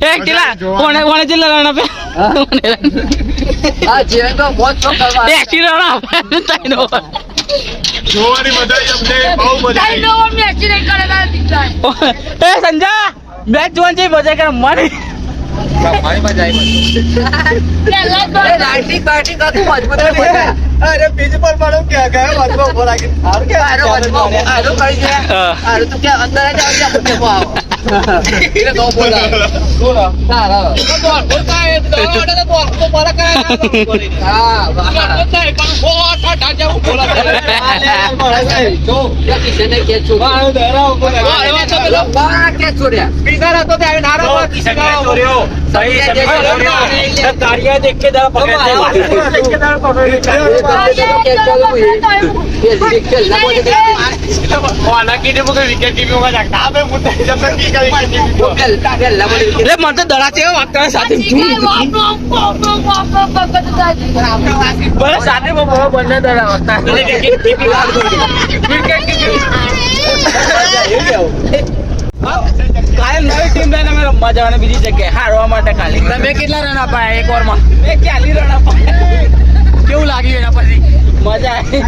એ કેટલા કોણે કેટલા રન આપે આ જીવન તો મોજ શોખ કરવા 80 રન આપે તઈનો જોવાની મજા આવી અમને બહુ મજા આવી એ સંજા મેચ જોવાની છે મજા કર મારી મારી મજા આવી રાઇટિંગ બેટિંગ કા તું મજબૂત કરી દેખા અરે પીચ પર પડો क्या गया मजबूत बोला कि આરો કરી દે આરો તો કે અંદર જ આવી જા મુકે કો આવો એટલે નો બોલા સારા બોલ બોલતા હે તો ઓર્ડર બોલ તો બોલા કરે હા બોલતા હે પણ બહુત ઠાઠા જાવ બોલા જો કે કિસને કે છો મારો ધરાવ બોલા એવા તો પેલો બા કે છોડ્યા પીગર હતો તે નારો કિસને છોડ્યો सही તાળિયા દેખ કે દા वाला की टीम को विकेट कीपिंग होगा जाता है मुद्दे जब तक की करेंगे લે મને તો દડાતે વાત કરે સાથે બસ સાથે બંને દડા વાગતા વિકેટ કીપિંગ કાયમ નવી ટીમ લઈને અમે રમવા જવાની બીજી જગ્યાએ હારવા માટે ખાલી તમે કેટલા રન આપાયા એક ઓવરમાં મેં 40 રન આપાયા કેવું લાગ્યું એના પછી મજા આવી